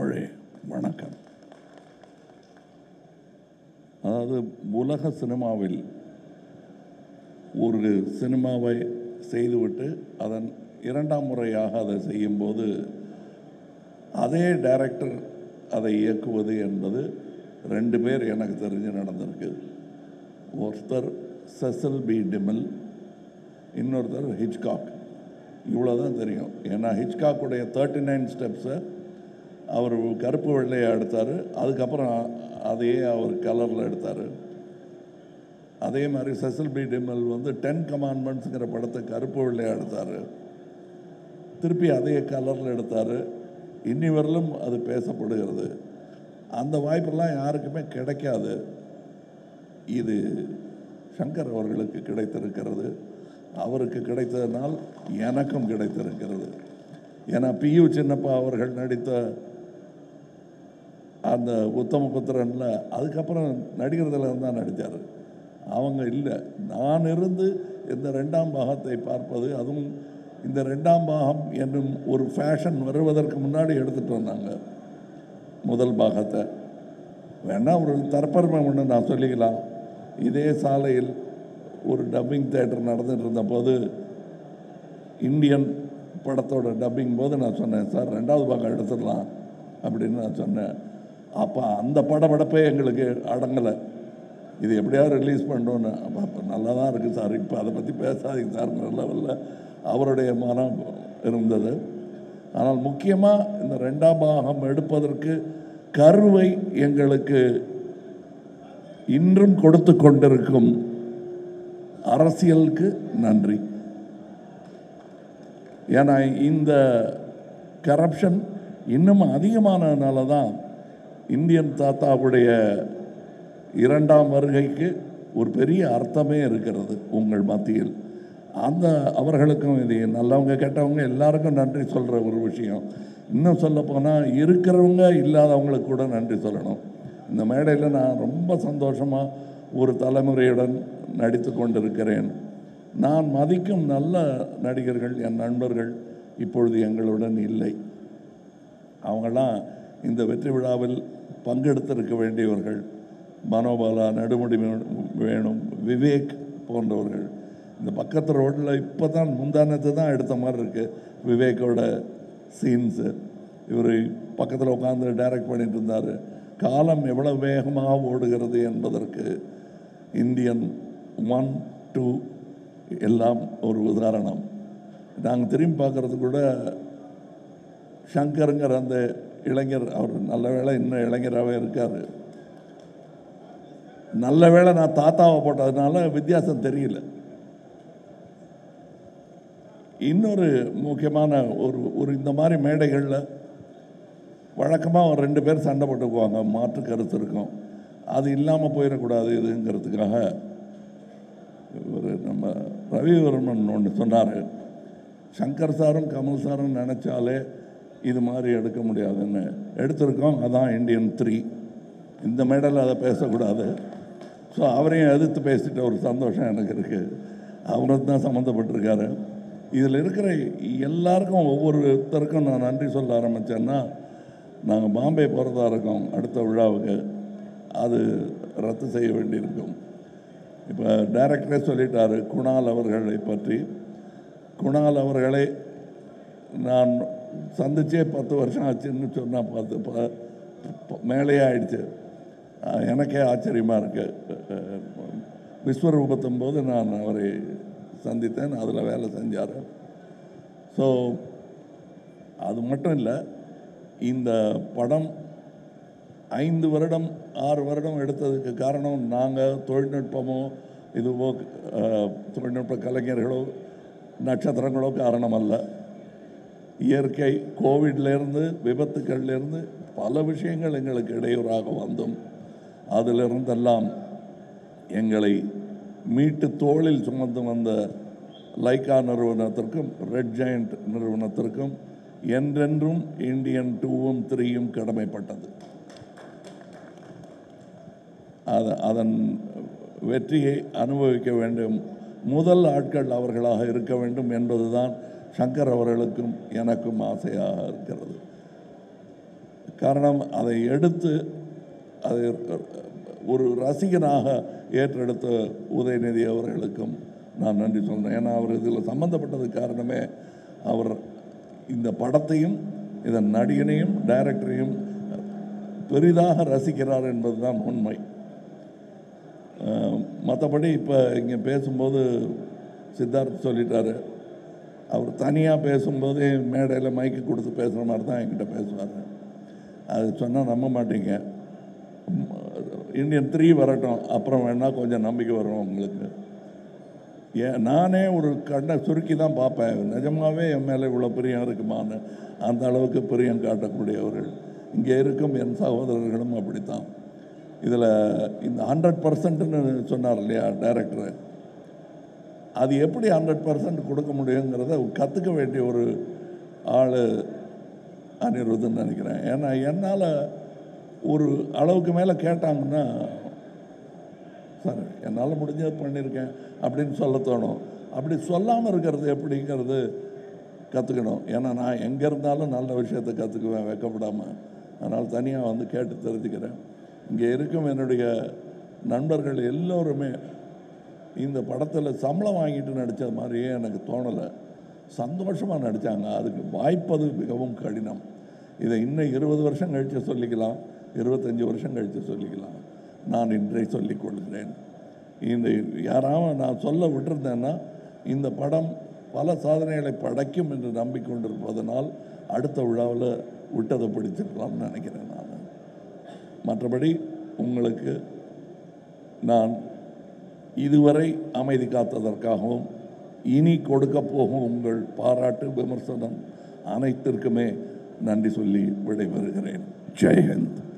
தமிழே வணக்கம். அதாவது உலக சினிமாவில் ஒரு சினிமாவை செய்துவிட்டு அதன் இரண்டாம் முறையாக அதை செய்யும்போது அதே டைரக்டர் அதை இயக்குவது என்பது ரெண்டு பேர் எனக்கு தெரிஞ்சு நடந்திருக்கு. ஒருத்தர் செசில் பி டிமில், இன்னொருத்தர் ஹிச்காக். இவ்வளோதான் தெரியும். ஏன்னா ஹிச்காக்குடைய 39 ஸ்டெப்ஸை அவர் கருப்பு வெள்ளையை எடுத்தார். அதுக்கப்புறம் அதையே அவர் கலரில் எடுத்தார். அதே மாதிரி செசில் பி டிமில் 10 கமாண்ட்மெண்ட்ஸுங்கிற படத்தை கருப்பு வெள்ளையை எடுத்தார். திருப்பி அதே கலரில் எடுத்தார். இன்னி வரலும் அது பேசப்படுகிறது. அந்த வாய்ப்பெல்லாம் யாருக்குமே கிடைக்காது. இது சங்கர் அவர்களுக்கு கிடைத்திருக்கிறது. அவருக்கு கிடைத்ததனால் எனக்கும் கிடைத்திருக்கிறது. ஏன்னா பியு சின்னப்பா அவர்கள் நடித்த அந்த உத்தமபுத்திரனில் அதுக்கப்புறம் நடிகர்தில் தான் நடித்தார். அவங்க இல்லை. நான் இருந்து இந்த ரெண்டாம் பாகத்தை பார்ப்பது, அதுவும் இந்த ரெண்டாம் பாகம் என்னும் ஒரு ஃபேஷன் வருவதற்கு முன்னாடி எடுத்துகிட்டு வந்தாங்க முதல் பாகத்தை. வேணால் ஒரு தற்பெருமை ஒன்று நான் சொல்லிக்கலாம். இதே சாலையில் ஒரு டப்பிங் தேட்டர் நடந்துட்டு இருந்தபோது இந்தியன் படத்தோட டப்பிங் போது நான் சொன்னேன், சார் ரெண்டாவது பாகம் எடுத்துடலாம் அப்படின்னு நான் சொன்னேன். அப்போ அந்த படப்படப்பே எங்களுக்கு அடங்கலை. இது எப்படியாவது ரிலீஸ் பண்ணோன்னு. அப்போ நல்லா தான் இருக்குது சார், இப்போ அதை பற்றி பேசாதீங்க சார் லெவலில் அவருடைய மனம் இருந்தது. ஆனால் முக்கியமாக இந்த ரெண்டாம் பாகம் எடுப்பதற்கு கருவை எங்களுக்கு இன்றும் கொடுத்து கொண்டிருக்கும் அரசியலுக்கு நன்றி. ஏன்னா இந்த கரப்ஷன் இன்னும் அதிகமானதுனால தான் இந்தியன் தாத்தாவுடைய இரண்டாம் வருகைக்கு ஒரு பெரிய அர்த்தமே இருக்கிறது உங்கள் மத்தியில். அந்த அவர்களுக்கும் இது நல்லவங்க கெட்டவங்க எல்லாருக்கும் நன்றி சொல்கிற ஒரு விஷயம். இன்னும் சொல்லப்போனால் இருக்கிறவங்க இல்லாதவங்களுக்கு கூட நன்றி சொல்லணும். இந்த மேடையில் நான் ரொம்ப சந்தோஷமாக ஒரு தலைமுறையுடன் நடித்து கொண்டிருக்கிறேன். நான் மதிக்கும் நல்ல நடிகர்கள், என் நண்பர்கள் இப்பொழுது எங்களுடன் இல்லை. அவங்களாம் இந்த வெற்றி விழாவில் பங்கெடுத்திருக்க வேண்டியவர்கள். மனோபாலா, நடுமுடி வேணும், விவேக் போன்றவர்கள். இந்த பக்கத்து ரோட்டில் இப்போ தான் முந்தானத்தை தான் எடுத்த மாதிரி இருக்குது விவேக்கோட சீன்ஸு. இவர் பக்கத்தில் உட்காந்து டைரக்ட் பண்ணிட்டு இருந்தார். காலம் எவ்வளோ வேகமாக ஓடுகிறது என்பதற்கு இந்தியன் 1, 2 எல்லாம் ஒரு உதாரணம். நாங்கள் திரும்பி பார்க்குறது கூட சங்கருங்கிற அந்த இளைஞர், அவர் நல்ல வேளை இன்னும் இளைஞராகவே இருக்கார். நல்ல வேளை நான் தாத்தாவை போட்டதுனால வித்தியாசம் தெரியல. இன்னொரு முக்கியமான ஒரு இந்த மாதிரி மேடைகளில் வழக்கமாக ஒரு 2 பேர் சண்டை போட்டுக்குவாங்க, மாற்று கருத்து இருக்கும். அது இல்லாமல் போயிடக்கூடாது இதுங்கிறதுக்காக ஒரு நம்ம ரவிவர்மன் ஒன்று சொன்னார், சங்கர் சாரும் கமல் சாரும் நினச்சாலே இது மாதிரி எடுக்க முடியாதுன்னு. எடுத்திருக்கோம். அதான் இந்தியன் 3. இந்த மேடையில் அதை பேசக்கூடாது. ஸோ அவரையும் எதிர்த்து பேசிட்ட ஒரு சந்தோஷம் எனக்கு இருக்குது. அவருக்கு தான் சம்மந்தப்பட்டிருக்காரு. இதில் இருக்கிற எல்லாருக்கும் ஒவ்வொருத்தருக்கும் நான் நன்றி சொல்ல ஆரம்பித்தேன்னா, நாங்கள் பாம்பே போகிறதா இருக்கோம் அடுத்த விழாவுக்கு. அது ரத்து செய்ய வேண்டியிருக்கும். இப்போ டைரக்டரே சொல்லிட்டார் குணால் அவர்களை பற்றி. குணால் அவர்களை நான் சந்திச்சே 10 வருஷம் ஆச்சுன்னு சொன்னால் 10 மேலேயே ஆயிடுச்சு. எனக்கே ஆச்சரியமாக இருக்குது. விஸ்வரூபத்தும் போது நான் அவரை சந்தித்தேன், அதில் வேலை செஞ்சார். ஸோ அது மட்டும் இல்லை, இந்த படம் 5 வருடம் 6 வருடம் எடுத்ததுக்கு காரணம் நாங்கள் தொழில்நுட்பமோ இதுவோ தொழில்நுட்ப கலைஞர்களோ நட்சத்திரங்களோ காரணம் அல்ல. இயற்கை, கோவிட்லேருந்து விபத்துக்கள்லேருந்து பல விஷயங்கள் எங்களுக்கு இடையூறாக வந்தும் அதிலிருந்தெல்லாம் எங்களை மீட்டு தோளில் சுமந்து வந்த லைக்கா நிறுவனத்திற்கும் ரெட் ஜெயண்ட் நிறுவனத்திற்கும் என்றென்றும் இந்தியன் 2ம் 3யும் கடமைப்பட்டது. அதன் வெற்றியை அனுபவிக்க வேண்டும். முதல் ஆட்கள் அவர்களாக இருக்க வேண்டும் என்பதுதான் சங்கர் அவர்களுக்கும் எனக்கும் ஆசையாக இருக்கிறது. காரணம் அதை எடுத்து அதை ஒரு ரசிகனாக ஏற்றெடுத்த உதயநிதி அவர்களுக்கும் நான் நன்றி சொல்கிறேன். ஏன்னா அவர் இதில் சம்மந்தப்பட்டதுக்கு காரணமே அவர் இந்த படத்தையும் இதன் நடிகனையும் டைரக்டரையும் பெரிதாக ரசிக்கிறார் என்பது தான் உண்மை. மற்றபடி இப்போ இங்கே பேசும்போது சித்தார்த் சொல்லிட்டாரு, அவர் தனியாக பேசும்போதே மேடையில் மைக்கு கொடுத்து பேசுகிற மாதிரி தான் என்கிட்ட பேசுவார். அது சொன்னால் நம்ப மாட்டீங்க. இந்தியன் 3 வரட்டும், அப்புறம் வேணால் கொஞ்சம் நம்பிக்கை வரும் உங்களுக்கு. நானே ஒரு கண்ணை சுருக்கி தான் பார்ப்பேன், நிஜமாகவே என் மேலே இவ்வளோ பிரியம் இருக்குமான்னு. அந்த அளவுக்கு பிரியம் காட்டக்கூடியவர்கள் இங்கே இருக்கும் என் சகோதரர்களும் அப்படித்தான். இதில் இந்த 100%ன்னு சொன்னார் இல்லையா டைரக்டர், அது எப்படி 100% கொடுக்க முடியுங்கிறத கற்றுக்க வேண்டிய ஒரு ஆள் அனிருத்துன்னு நினைக்கிறேன். ஏன்னா என்னால் ஒரு அளவுக்கு மேலே கேட்டாங்கன்னா, சார் என்னால் முடிஞ்சது பண்ணியிருக்கேன் அப்படின்னு சொல்ல தோணும். அப்படி சொல்லாமல் இருக்கிறது எப்படிங்கிறது கற்றுக்கணும். ஏன்னா நான் எங்கே இருந்தாலும் நல்ல விஷயத்தை கற்றுக்குவேன் வெக்கப்படாமல். அதனால் தனியாக வந்து கேட்டு தெரிஞ்சுக்கிறேன். இங்கே இருக்கும் என்னுடைய நண்பர்கள் எல்லோருமே இந்த படத்தில் சம்பளம் வாங்கிட்டு நடித்தது மாதிரியே எனக்கு தோணலை. சந்தோஷமாக நடித்தாங்க. அதுக்கு வாய்ப்பது மிகவும் கடினம். இதை இன்னும் 20 வருஷம் கழித்து சொல்லிக்கலாம், 25 வருஷம் கழித்து சொல்லிக்கலாம். நான் இன்றை சொல்லிக் கொள்கிறேன். இந்த யாராவது நான் சொல்ல விட்டுருந்தேன்னா, இந்த படம் பல சாதனைகளை படைக்கும் என்று நம்பிக்கொண்டிருப்பதனால் அடுத்த விழாவில் விட்டதை பிடிச்சிருக்கலாம்னு நினைக்கிறேன் நான். மற்றபடி உங்களுக்கு நான் இதுவரை அமைதி காத்ததற்காகவும் இனி கொடுக்க போகும் உங்கள் பாராட்டு விமர்சனம் அனைத்திற்குமே நன்றி சொல்லி விடைபெறுகிறேன். ஜெய் ஹிந்த்.